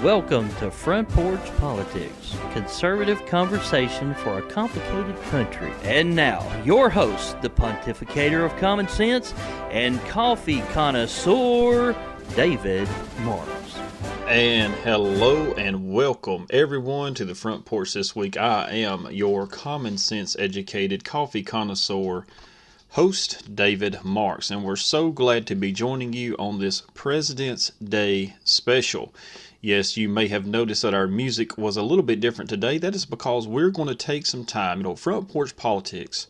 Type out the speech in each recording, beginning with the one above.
Welcome to Front Porch Politics, conservative conversation for a complicated country. And now, your host, the pontificator of common sense and coffee connoisseur, David Marks. And hello and welcome everyone to the Front Porch this week. I am your common sense educated coffee connoisseur host, David Marks, and we're so glad to be joining you on this President's Day special. Yes, you may have noticed that our music was a little bit different today. That is because we're going to take some time. Front Porch Politics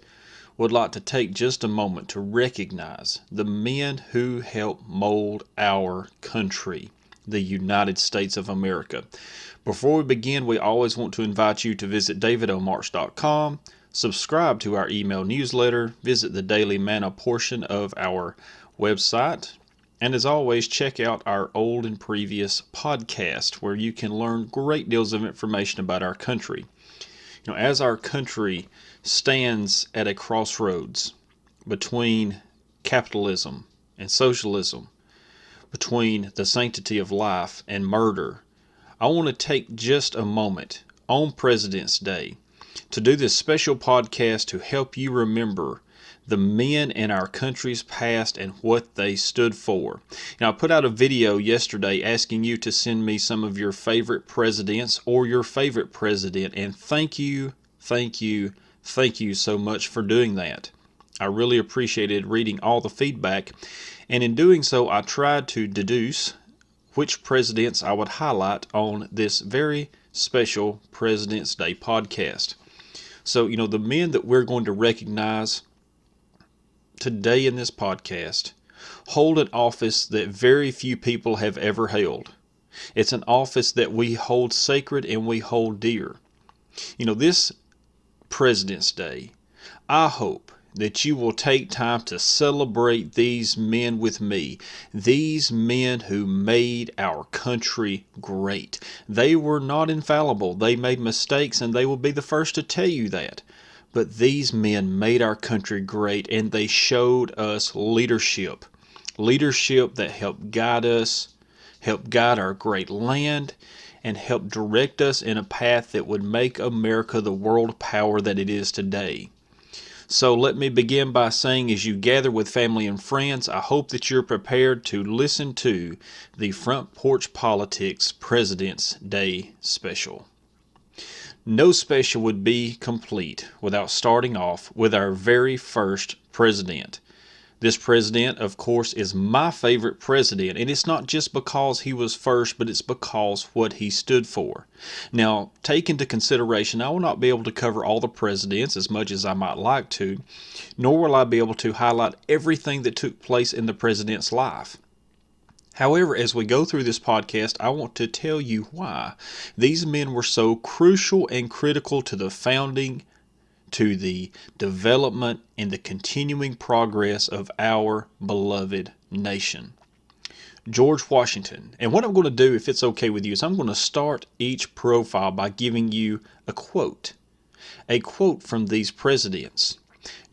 would like to take just a moment to recognize the men who helped mold our country, the United States of America. Before we begin, we always want to invite you to visit davidomarks.com, subscribe to our email newsletter, visit the Daily Manna portion of our website, and as always, check out our old and previous podcast where you can learn great deals of information about our country. As our country stands at a crossroads between capitalism and socialism, between the sanctity of life and murder, I want to take just a moment on President's Day to do this special podcast to help you remember the men in our country's past and what they stood for. I put out a video yesterday asking you to send me some of your favorite presidents or your favorite president, and thank you so much for doing that. I really appreciated reading all the feedback, and in doing so, I tried to deduce which presidents I would highlight on this very special President's Day podcast. So, the men that we're going to recognize today in this podcast hold an office that very few people have ever held. It's an office that we hold sacred and we hold dear. This President's Day, I hope that you will take time to celebrate these men with me, these men who made our country great. They were not infallible. They made mistakes, and they will be the first to tell you that. But these men made our country great, and they showed us leadership that helped guide us, helped guide our great land, and helped direct us in a path that would make America the world power that it is today. So let me begin by saying, as you gather with family and friends, I hope that you're prepared to listen to the Front Porch Politics President's Day special. No special would be complete without starting off with our very first president. This president, of course, is my favorite president, and it's not just because he was first, but it's because what he stood for. Now, take into consideration, I will not be able to cover all the presidents as much as I might like to, nor will I be able to highlight everything that took place in the president's life. However, as we go through this podcast, I want to tell you why these men were so crucial and critical to the founding, to the development, and the continuing progress of our beloved nation. George Washington. And what I'm going to do, if it's okay with you, is I'm going to start each profile by giving you a quote from these presidents.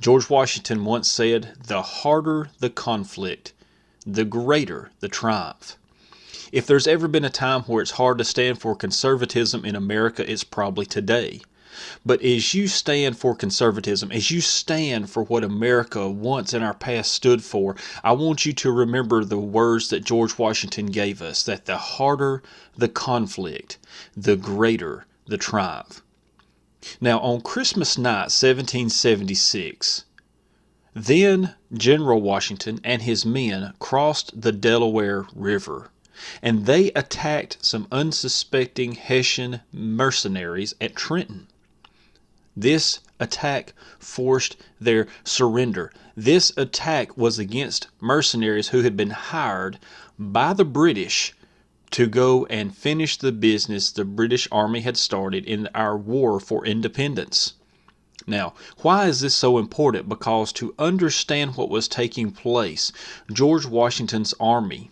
George Washington once said, "The harder the conflict, the greater the triumph." If there's ever been a time where it's hard to stand for conservatism in America, it's probably today. But as you stand for conservatism, as you stand for what America once in our past stood for, I want you to remember the words that George Washington gave us, that the harder the conflict, the greater the triumph. Now, on Christmas night, 1776, then General Washington and his men crossed the Delaware River, and they attacked some unsuspecting Hessian mercenaries at Trenton. This attack forced their surrender. This attack was against mercenaries who had been hired by the British to go and finish the business the British Army had started in our war for independence. Now, why is this so important? Because to understand what was taking place, George Washington's army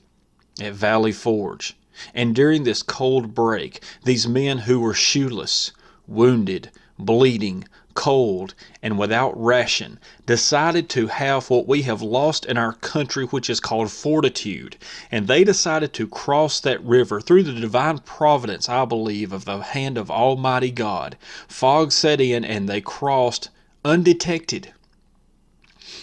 at Valley Forge, and during this cold break, these men who were shoeless, wounded, bleeding, cold, and without ration, decided to have what we have lost in our country, which is called fortitude. And they decided to cross that river through the divine providence, I believe, of the hand of Almighty God. Fog set in and they crossed undetected.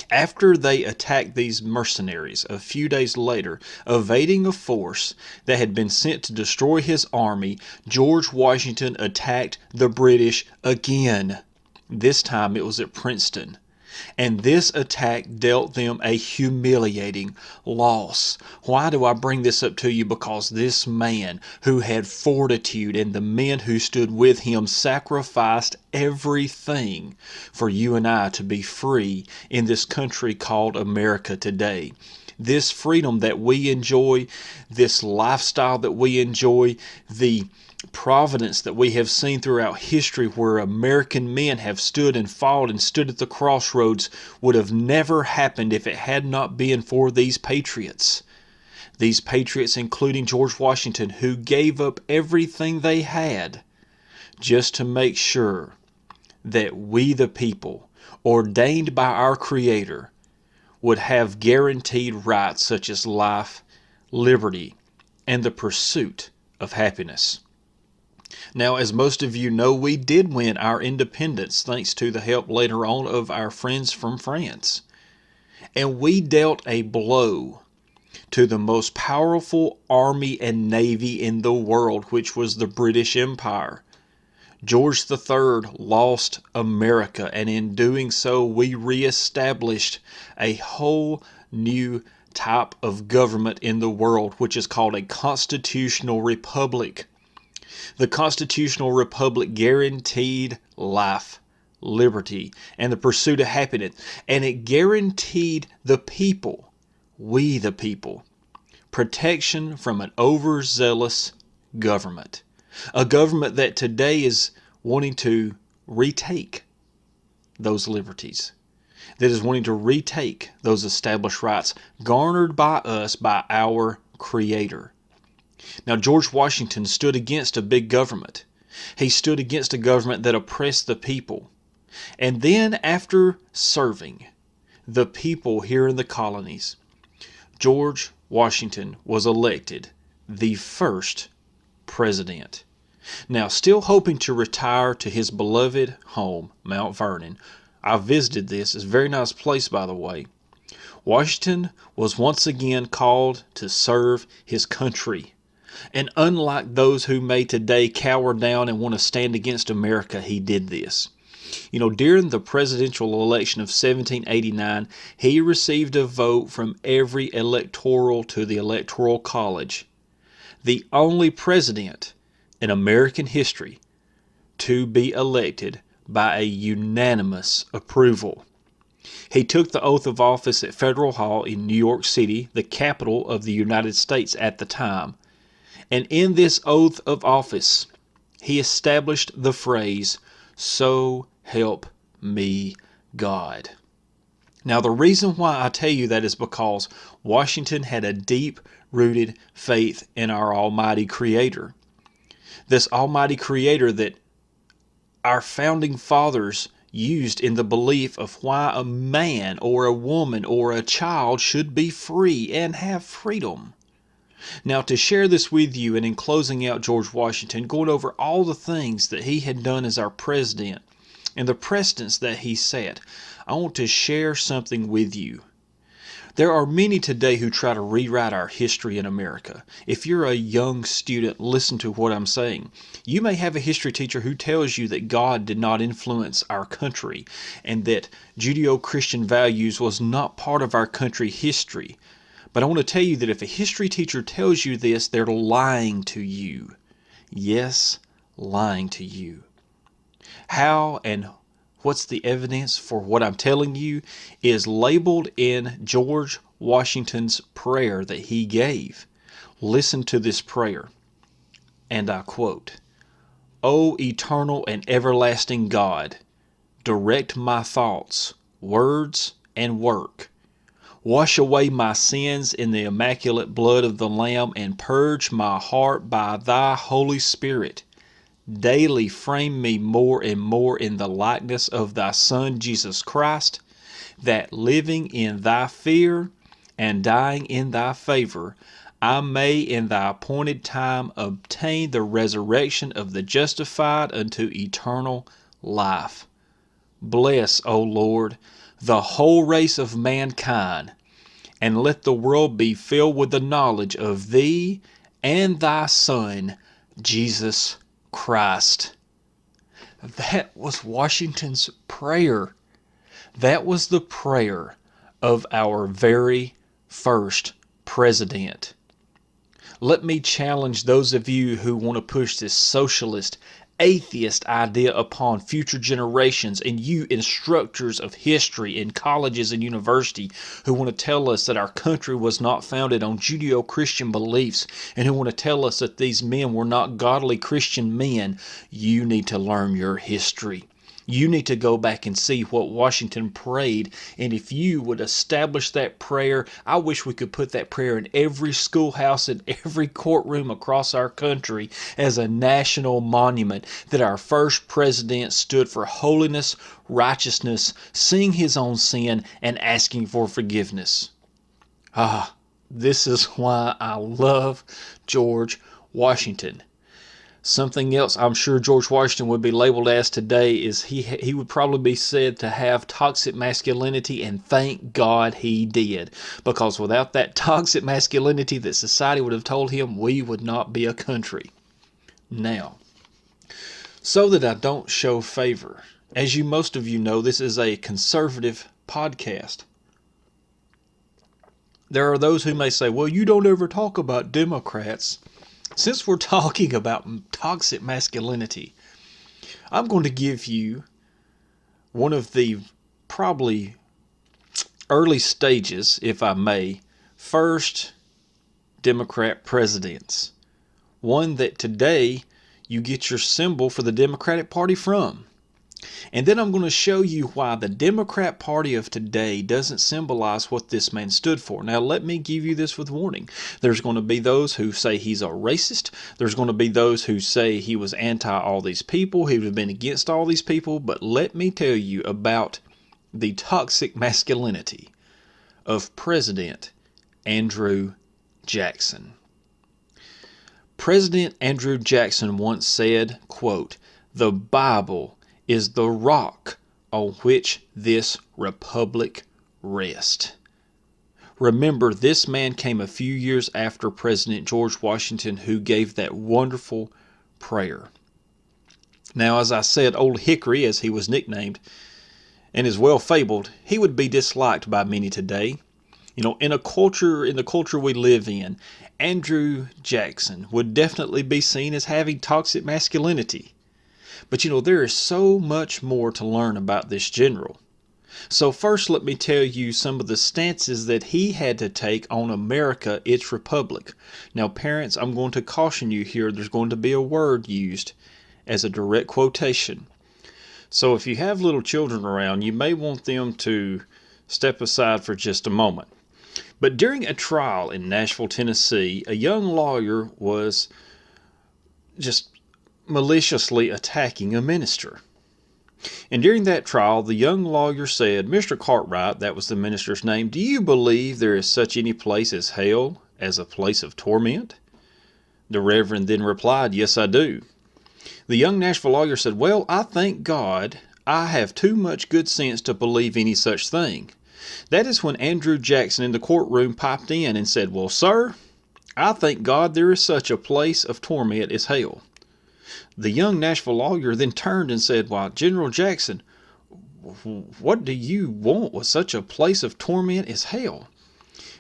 After they attacked these mercenaries a few days later, evading a force that had been sent to destroy his army, George Washington attacked the British again. This time it was at Princeton. And this attack dealt them a humiliating loss. Why do I bring this up to you? Because this man who had fortitude and the men who stood with him sacrificed everything for you and I to be free in this country called America today. This freedom that we enjoy, this lifestyle that we enjoy, the providence that we have seen throughout history where American men have stood and fought and stood at the crossroads would have never happened if it had not been for these patriots. These patriots, including George Washington, who gave up everything they had just to make sure that we, the people, ordained by our Creator, would have guaranteed rights such as life, liberty, and the pursuit of happiness. Now, as most of you know, we did win our independence thanks to the help later on of our friends from France. And we dealt a blow to the most powerful army and navy in the world, which was the British Empire. George III lost America, and in doing so, we reestablished a whole new type of government in the world, which is called a constitutional republic. The constitutional republic guaranteed life, liberty, and the pursuit of happiness. And it guaranteed the people, we the people, protection from an overzealous government. A government that today is wanting to retake those liberties, that is wanting to retake those established rights garnered by us, by our Creator. Now, George Washington stood against a big government. He stood against a government that oppressed the people. And then, after serving the people here in the colonies, George Washington was elected the first president. Now, still hoping to retire to his beloved home, Mount Vernon. I visited this. It's a very nice place, by the way. Washington was once again called to serve his country. And unlike those who may today cower down and want to stand against America, he did this. You know, during the presidential election of 1789, he received a vote from every electoral to the Electoral College. The only president in American history to be elected by a unanimous approval. He took the oath of office at Federal Hall in New York City, the capital of the United States at the time. And in this oath of office, he established the phrase, "So help me God." Now, the reason why I tell you that is because Washington had a deep-rooted faith in our Almighty Creator. This Almighty Creator that our founding fathers used in the belief of why a man or a woman or a child should be free and have freedom. Now, to share this with you, and in closing out George Washington, going over all the things that he had done as our president and the precedents that he set, I want to share something with you. There are many today who try to rewrite our history in America. If you're a young student, listen to what I'm saying. You may have a history teacher who tells you that God did not influence our country and that Judeo-Christian values was not part of our country history. But I want to tell you that if a history teacher tells you this, they're lying to you. Yes, lying to you. How and what's the evidence for what I'm telling you is labeled in George Washington's prayer that he gave. Listen to this prayer, and I quote, "O eternal and everlasting God, direct my thoughts, words, and work. Wash away my sins in the immaculate blood of the Lamb and purge my heart by thy Holy Spirit. daily frame me more and more in the likeness of thy Son Jesus Christ, that living in thy fear and dying in thy favor, I may in thy appointed time obtain the resurrection of the justified unto eternal life. Bless, O Lord, the whole race of mankind, and let the world be filled with the knowledge of thee and thy Son, Jesus Christ. That was Washington's prayer. That was the prayer of our very first president. Let me challenge those of you who want to push this socialist, atheist idea upon future generations, and you instructors of history in colleges and university who want to tell us that our country was not founded on Judeo-Christian beliefs, and who want to tell us that these men were not godly Christian men. You need to learn your history. You need to go back and see what Washington prayed, and if you would establish that prayer, I wish we could put that prayer in every schoolhouse and every courtroom across our country as a national monument, that our first president stood for holiness, righteousness, seeing his own sin, and asking for forgiveness. This is why I love George Washington. Something else I'm sure George Washington would be labeled as today is he would probably be said to have toxic masculinity, and thank God he did. Because without that toxic masculinity that society would have told him, we would not be a country. Now, so that I don't show favor, as most of you know, this is a conservative podcast. There are those who may say, well, you don't ever talk about Democrats. Since we're talking about toxic masculinity, I'm going to give you one of the probably early stages, if I may, first Democrat presidents. One that today you get your symbol for the Democratic Party from. And then I'm going to show you why the Democrat Party of today doesn't symbolize what this man stood for. Now, let me give you this with warning. There's going to be those who say he's a racist. There's going to be those who say he was anti all these people. He would have been against all these people. But let me tell you about the toxic masculinity of President Andrew Jackson. President Andrew Jackson once said, quote, "The Bible is the rock on which this republic rests." Remember, this man came a few years after President George Washington, who gave that wonderful prayer. Now, as I said, Old Hickory, as he was nicknamed, and is well fabled, he would be disliked by many today. In the culture we live in, Andrew Jackson would definitely be seen as having toxic masculinity. But there is so much more to learn about this general. So first, let me tell you some of the stances that he had to take on America, its republic. Now, parents, I'm going to caution you here. There's going to be a word used as a direct quotation. So if you have little children around, you may want them to step aside for just a moment. But during a trial in Nashville, Tennessee, a young lawyer was just maliciously attacking a minister. And during that trial, the young lawyer said, "Mr. Cartwright," that was the minister's name, "do you believe there is such any place as hell, as a place of torment?" The Reverend then replied, "Yes, I do." The young Nashville lawyer said, "Well, I thank God I have too much good sense to believe any such thing." That is when Andrew Jackson in the courtroom piped in and said, "Well, sir, I thank God there is such a place of torment as hell." The young Nashville lawyer then turned and said, "Why, General Jackson, what do you want with such a place of torment as hell?"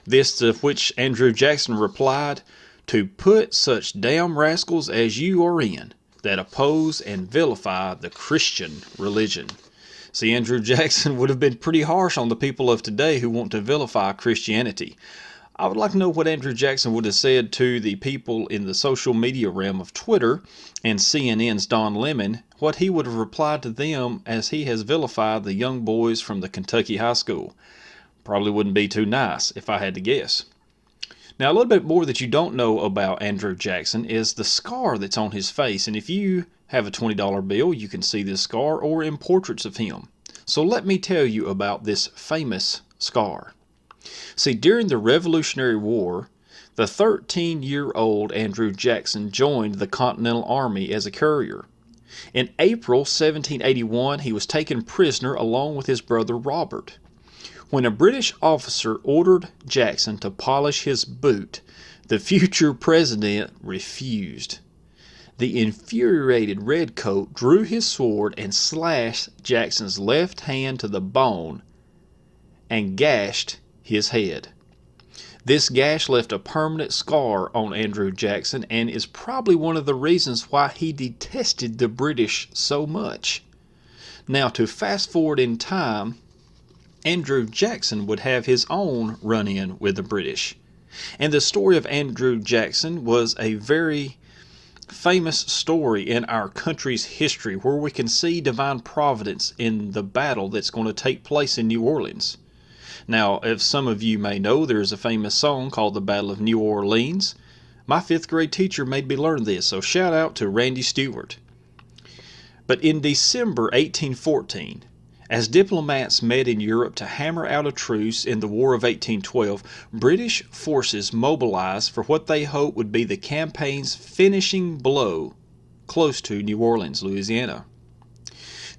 This to which Andrew Jackson replied, "To put such damn rascals as you are in, that oppose and vilify the Christian religion." See, Andrew Jackson would have been pretty harsh on the people of today who want to vilify Christianity. I would like to know what Andrew Jackson would have said to the people in the social media realm of Twitter and CNN's Don Lemon, what he would have replied to them as he has vilified the young boys from the Kentucky high school. Probably wouldn't be too nice if I had to guess. Now, a little bit more that you don't know about Andrew Jackson is the scar that's on his face. And if you have a $20 bill, you can see this scar, or in portraits of him. So let me tell you about this famous scar. See, during the Revolutionary War, the 13-year-old Andrew Jackson joined the Continental Army as a courier. In April 1781, he was taken prisoner along with his brother Robert. When a British officer ordered Jackson to polish his boot, the future president refused. The infuriated redcoat drew his sword and slashed Jackson's left hand to the bone and gashed his head. This gash left a permanent scar on Andrew Jackson and is probably one of the reasons why he detested the British so much. Now, to fast forward in time, Andrew Jackson would have his own run-in with the British. And the story of Andrew Jackson was a very famous story in our country's history, where we can see divine providence in the battle that's going to take place in New Orleans. Now, as some of you may know, there's a famous song called the Battle of New Orleans. My 5th grade teacher made me learn this, so shout out to Randy Stewart. But in December 1814, as diplomats met in Europe to hammer out a truce in the War of 1812, British forces mobilized for what they hoped would be the campaign's finishing blow close to New Orleans, Louisiana.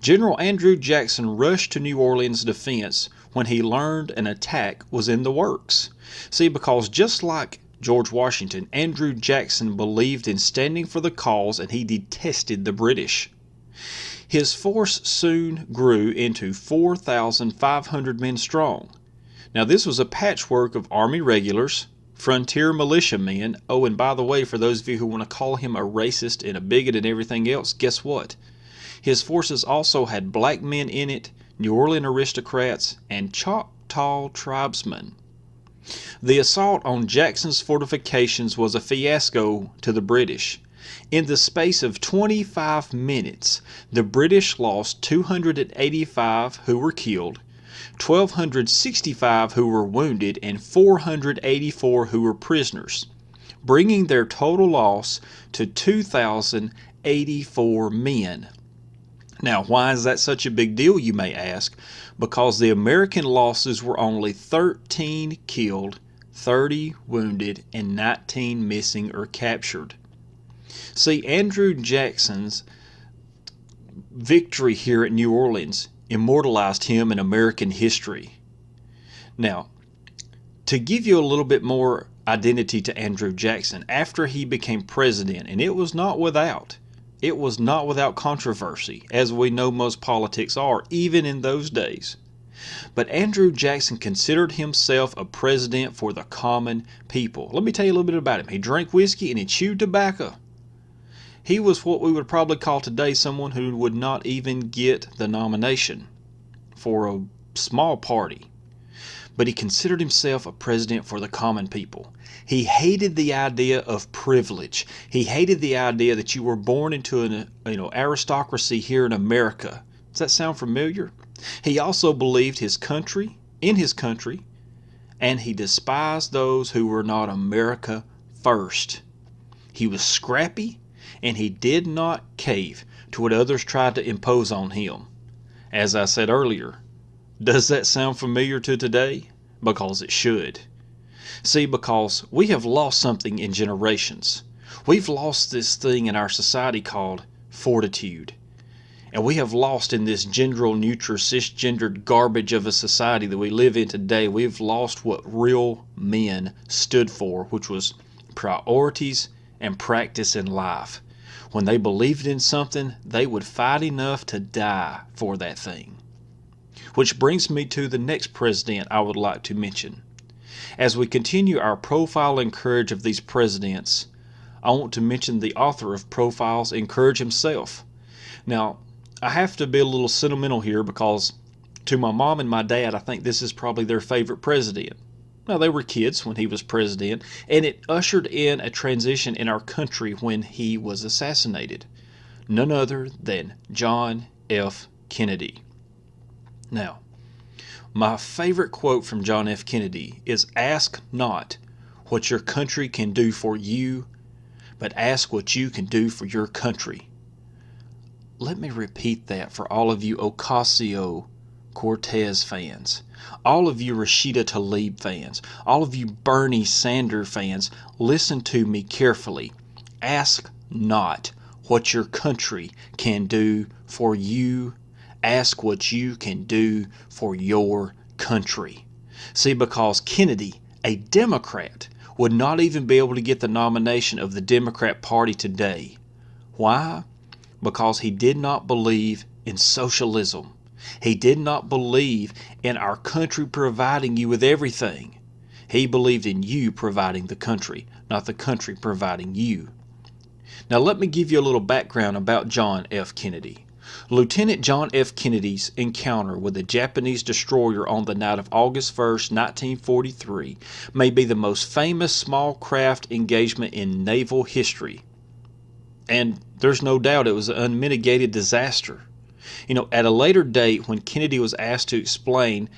General Andrew Jackson rushed to New Orleans' defense when he learned an attack was in the works. See, because just like George Washington, Andrew Jackson believed in standing for the cause and he detested the British. His force soon grew into 4,500 men strong. Now, this was a patchwork of Army regulars, frontier militiamen. Oh, and by the way, for those of you who want to call him a racist and a bigot and everything else, guess what? His forces also had black men in it, New Orleans aristocrats, and Choctaw tribesmen. The assault on Jackson's fortifications was a fiasco to the British. In the space of 25 minutes, the British lost 285 who were killed, 1,265 who were wounded, and 484 who were prisoners, bringing their total loss to 2,084 men. Now, why is that such a big deal, you may ask? Because the American losses were only 13 killed, 30 wounded, and 19 missing or captured. See, Andrew Jackson's victory here at New Orleans immortalized him in American history. Now, to give you a little bit more identity to Andrew Jackson, after he became president, and it was not without controversy, as we know most politics are, even in those days. But Andrew Jackson considered himself a president for the common people. Let me tell you a little bit about him. He drank whiskey and he chewed tobacco. He was what we would probably call today someone who would not even get the nomination for a small party. But he considered himself a president for the common people. He hated the idea of privilege. He hated the idea that you were born into an aristocracy here in America. Does that sound familiar? He also believed in his country, and he despised those who were not America first. He was scrappy, and he did not cave to what others tried to impose on him. As I said earlier, does that sound familiar to today? Because it should. See, because we have lost something in generations. We've lost this thing in our society called fortitude. And we have lost in this gender-neutral, cisgendered garbage of a society that we live in today. We've lost what real men stood for, which was priorities and practice in life. When they believed in something, they would fight enough to die for that thing. Which brings me to the next president I would like to mention. As we continue our profile and courage of these presidents, I want to mention the author of Profiles in Courage himself. Now, I have to be a little sentimental here because to my mom and my dad, I think this is probably their favorite president. Now, they were kids when he was president, and it ushered in a transition in our country when he was assassinated. None other than John F. Kennedy. Now, my favorite quote from John F. Kennedy is, "Ask not what your country can do for you, but ask what you can do for your country." let me repeat that for all of you Ocasio-Cortez fans, all of you Rashida Tlaib fans, all of you Bernie Sanders fans. Listen to me carefully. Ask not what your country can do for you. Ask what you can do for your country. See, because Kennedy, a Democrat, would not even be able to get the nomination of the Democrat Party today. Why? Because he did not believe in socialism. He did not believe in our country providing you with everything. He believed in you providing the country, not the country providing you. Now let me give you a little background about John F. Kennedy. Lieutenant John F. Kennedy's encounter with a Japanese destroyer on the night of August 1st, 1943 may be the most famous small craft engagement in naval history. And there's no doubt it was an unmitigated disaster. At a later date, when Kennedy was asked to explain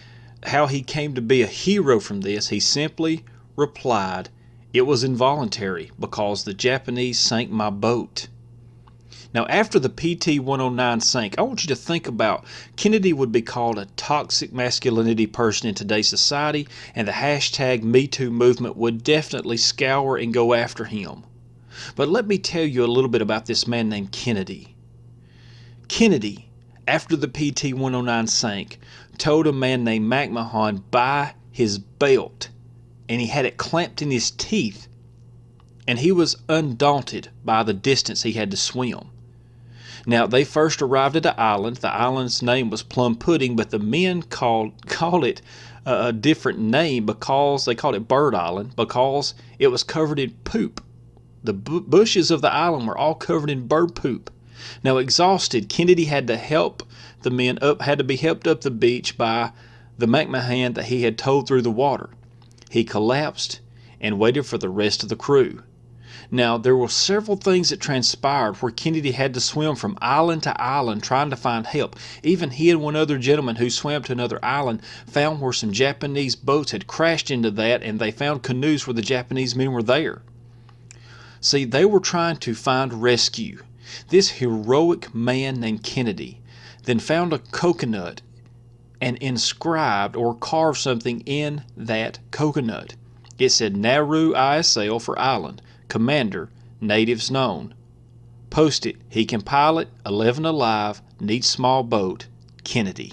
how he came to be a hero from this, he simply replied, "It was involuntary because the Japanese sank my boat." Now, after the PT-109 sank, I want you to think about Kennedy would be called a toxic masculinity person in today's society, and the hashtag #MeToo movement would definitely scour and go after him. But let me tell you a little bit about this man named Kennedy. Kennedy, after the PT-109 sank, told a man named McMahon by his belt, and he had it clamped in his teeth, and he was undaunted by the distance he had to swim. Now, they first arrived at an island. The island's name was Plum Pudding, but the men called it a different name because they called it Bird Island because it was covered in poop. The bushes of the island were all covered in bird poop. Now, exhausted, Kennedy had to help the men up, had to be helped up the beach by the McMahon that he had towed through the water. He collapsed and waited for the rest of the crew. Now, there were several things that transpired where Kennedy had to swim from island to island trying to find help. Even he and one other gentleman who swam to another island found where some Japanese boats had crashed into that, and they found canoes where the Japanese men were there. See, they were trying to find rescue. This heroic man named Kennedy then found a coconut and inscribed or carved something in that coconut. It said Nauru ISL for island. Commander, natives known. Post it. He can pilot, 11 alive, needs small boat, Kennedy.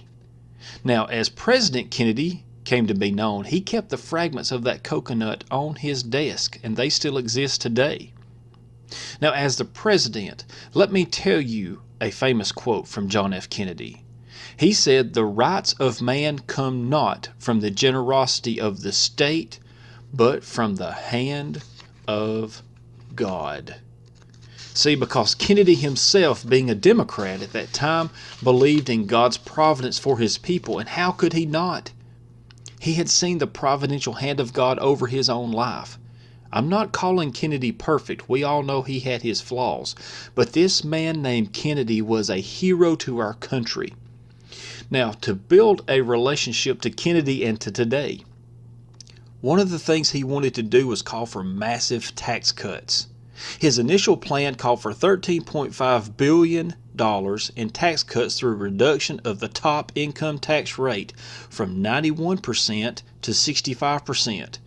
Now, as President Kennedy came to be known, he kept the fragments of that coconut on his desk, and they still exist today. Now, as the president, let me tell you a famous quote from John F. Kennedy. He said, "The rights of man come not from the generosity of the state, but from the hand of God." See, because Kennedy himself, being a Democrat at that time, believed in God's providence for his people, and how could he not? He had seen the providential hand of God over his own life. I'm not calling Kennedy perfect. We all know he had his flaws. But this man named Kennedy was a hero to our country. Now, to build a relationship to Kennedy and to today, one of the things he wanted to do was call for massive tax cuts. His initial plan called for $13.5 billion in tax cuts through a reduction of the top income tax rate from 91% to 65%.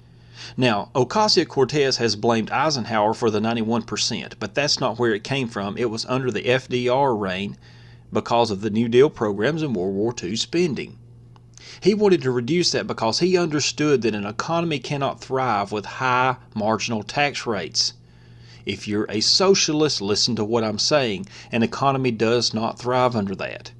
Now, Ocasio-Cortez has blamed Eisenhower for the 91%, but that's not where it came from. It was under the FDR reign because of the New Deal programs and World War II spending. He wanted to reduce that because he understood that an economy cannot thrive with high marginal tax rates. If you're a socialist, listen to what I'm saying. An economy does not thrive under that.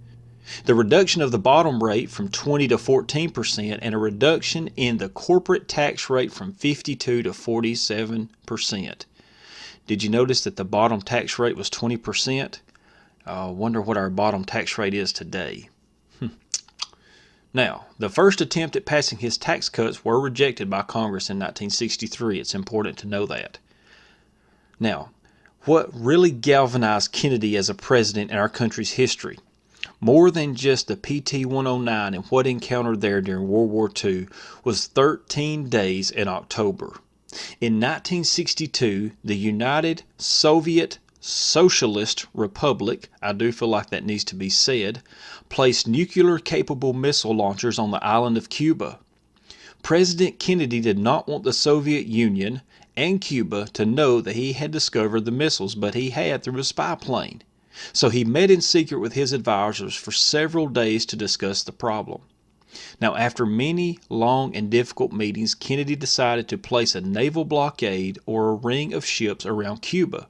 The reduction of the bottom rate from 20 to 14% and a reduction in the corporate tax rate from 52 to 47%. Did you notice that the bottom tax rate was 20%? I wonder what our bottom tax rate is today. Now, the first attempt at passing his tax cuts were rejected by Congress in 1963. It's important to know that. Now, what really galvanized Kennedy as a president in our country's history, more than just the PT-109 and what encountered there during World War II, was 13 days in October. In 1962, the United Soviet socialist republic, I do feel like that needs to be said, placed nuclear-capable missile launchers on the island of Cuba. President Kennedy did not want the Soviet Union and Cuba to know that he had discovered the missiles, but he had through a spy plane. So he met in secret with his advisors for several days to discuss the problem. Now, after many long and difficult meetings, Kennedy decided to place a naval blockade or a ring of ships around Cuba.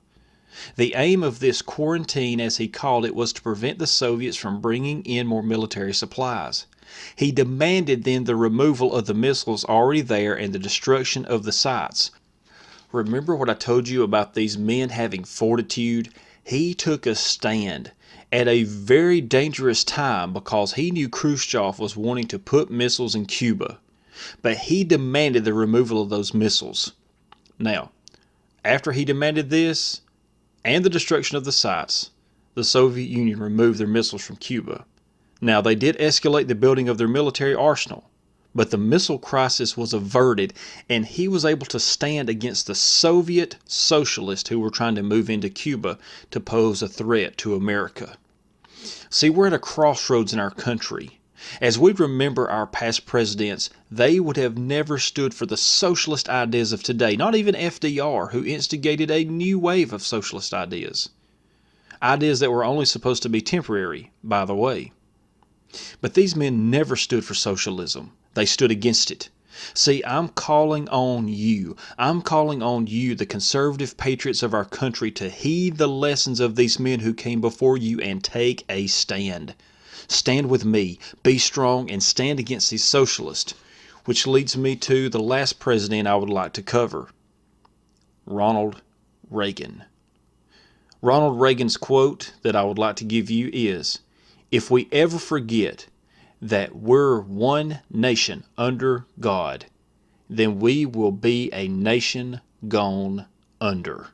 The aim of this quarantine, as he called it, was to prevent the Soviets from bringing in more military supplies. He demanded then the removal of the missiles already there and the destruction of the sites. Remember what I told you about these men having fortitude? He took a stand at a very dangerous time because he knew Khrushchev was wanting to put missiles in Cuba, but he demanded the removal of those missiles. Now, after he demanded this and the destruction of the sites, the Soviet Union removed their missiles from Cuba. Now, they did escalate the building of their military arsenal, but the missile crisis was averted, and he was able to stand against the Soviet socialists who were trying to move into Cuba to pose a threat to America. See, we're at a crossroads in our country. As we remember our past presidents, they would have never stood for the socialist ideas of today, not even FDR, who instigated a new wave of socialist ideas. Ideas that were only supposed to be temporary, by the way. But these men never stood for socialism. They stood against it. See, I'm calling on you. I'm calling on you, the conservative patriots of our country, to heed the lessons of these men who came before you and take a stand. Stand with me, be strong, and stand against these socialists. Which leads me to the last president I would like to cover, Ronald Reagan. Ronald Reagan's quote that I would like to give you is, "If we ever forget that we're one nation under God, then we will be a nation gone under."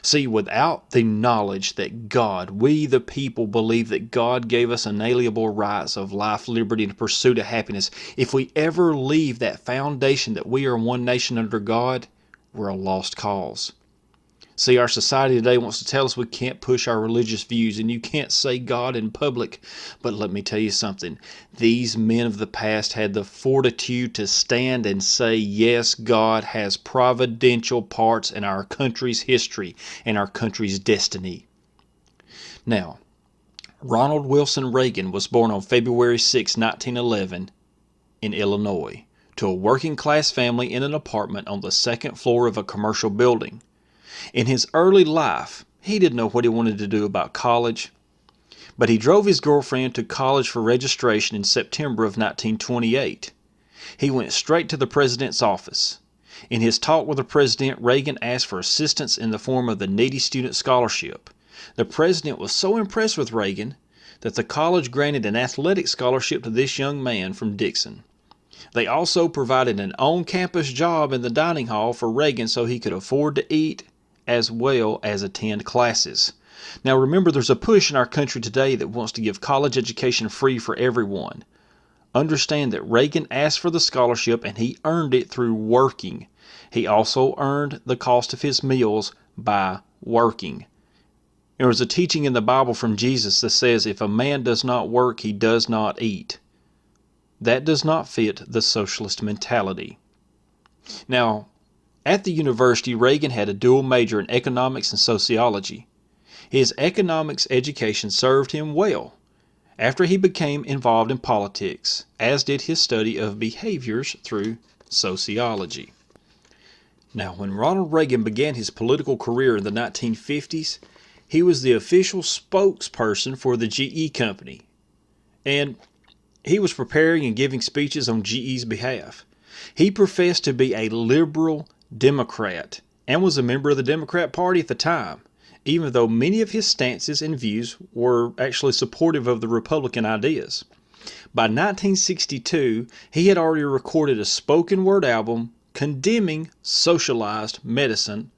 See, without the knowledge that God, we the people believe that God gave us inalienable rights of life, liberty, and pursuit of happiness, if we ever leave that foundation that we are one nation under God, we're a lost cause. See, our society today wants to tell us we can't push our religious views and you can't say God in public. But let me tell you something. These men of the past had the fortitude to stand and say, yes, God has providential parts in our country's history and our country's destiny. Now, Ronald Wilson Reagan was born on February 6, 1911 in Illinois to a working class family in an apartment on the second floor of a commercial building. In his early life, he didn't know what he wanted to do about college, but he drove his girlfriend to college for registration in September of 1928. He went straight to the president's office. In his talk with the president, Reagan asked for assistance in the form of the Needy Student Scholarship. The president was so impressed with Reagan that the college granted an athletic scholarship to this young man from Dixon. They also provided an on-campus job in the dining hall for Reagan so he could afford to eat as well as attend classes. Now remember, there's a push in our country today that wants to give college education free for everyone. Understand that Reagan asked for the scholarship and he earned it through working. He also earned the cost of his meals by working. There was a teaching in the Bible from Jesus that says, if a man does not work, he does not eat. That does not fit the socialist mentality. Now, at the university, Reagan had a dual major in economics and sociology. His economics education served him well after he became involved in politics, as did his study of behaviors through sociology. Now, when Ronald Reagan began his political career in the 1950s, he was the official spokesperson for the GE company, and he was preparing and giving speeches on GE's behalf. He professed to be a liberal Democrat and was a member of the Democrat Party at the time, even though many of his stances and views were actually supportive of the Republican ideas. By 1962, he had already recorded a spoken word album condemning socialized medicine,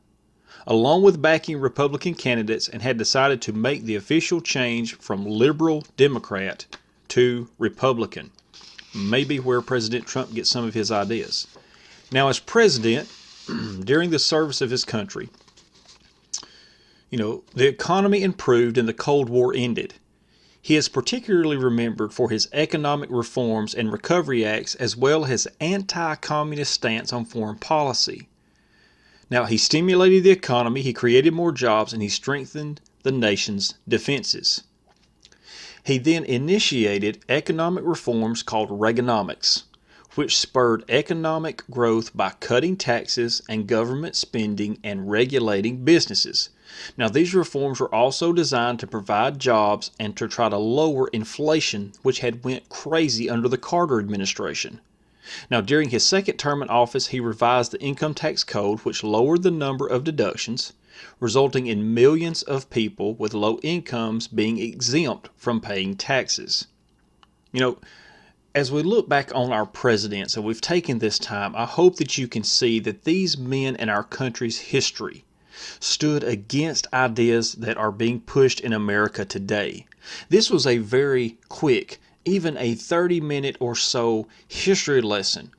along with backing Republican candidates, and had decided to make the official change from liberal Democrat to Republican. Maybe where President Trump gets some of his ideas. Now, as president, during the service of his country, The economy improved and the Cold War ended. He is particularly remembered for his economic reforms and recovery acts, as well as his anti-communist stance on foreign policy. Now, he stimulated the economy, he created more jobs, and he strengthened the nation's defenses. He then initiated economic reforms called Reaganomics, which spurred economic growth by cutting taxes and government spending and regulating businesses. Now, these reforms were also designed to provide jobs and to try to lower inflation, which had went crazy under the Carter administration. Now, during his second term in office, he revised the income tax code, which lowered the number of deductions, resulting in millions of people with low incomes being exempt from paying taxes. As we look back on our presidents and we've taken this time, I hope that you can see that these men in our country's history stood against ideas that are being pushed in America today. This was a very quick, even a 30-minute or so history lesson.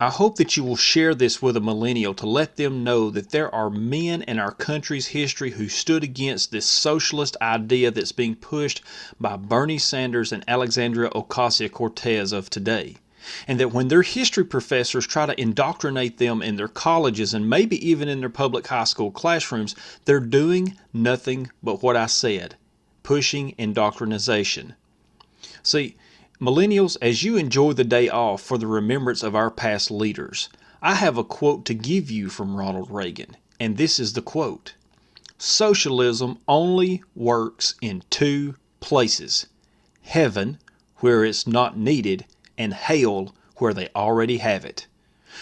I hope that you will share this with a millennial to let them know that there are men in our country's history who stood against this socialist idea that's being pushed by Bernie Sanders and Alexandria Ocasio-Cortez of today. And that when their history professors try to indoctrinate them in their colleges and maybe even in their public high school classrooms, they're doing nothing but what I said, pushing indoctrination. See, millennials, as you enjoy the day off for the remembrance of our past leaders, I have a quote to give you from Ronald Reagan, and this is the quote: "Socialism only works in two places: heaven, where it's not needed, and hell, where they already have it."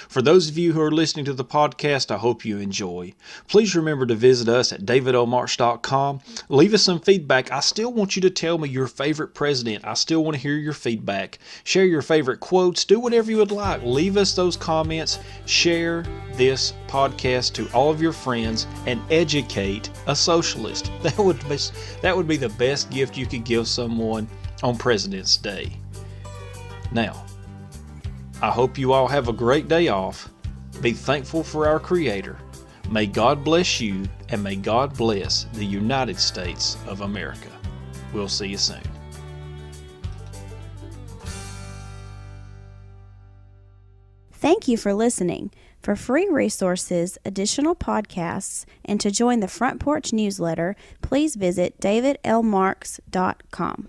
For those of you who are listening to the podcast, I hope you enjoy. Please remember to visit us at davidomarch.com. Leave us some feedback. I still want you to tell me your favorite president. I still want to hear your feedback. Share your favorite quotes. Do whatever you would like. Leave us those comments. Share this podcast to all of your friends and educate a socialist. That would be the best gift you could give someone on President's Day. Now, I hope you all have a great day off. Be thankful for our Creator. May God bless you, and may God bless the United States of America. We'll see you soon. Thank you for listening. For free resources, additional podcasts, and to join the Front Porch newsletter, please visit davidlmarks.com.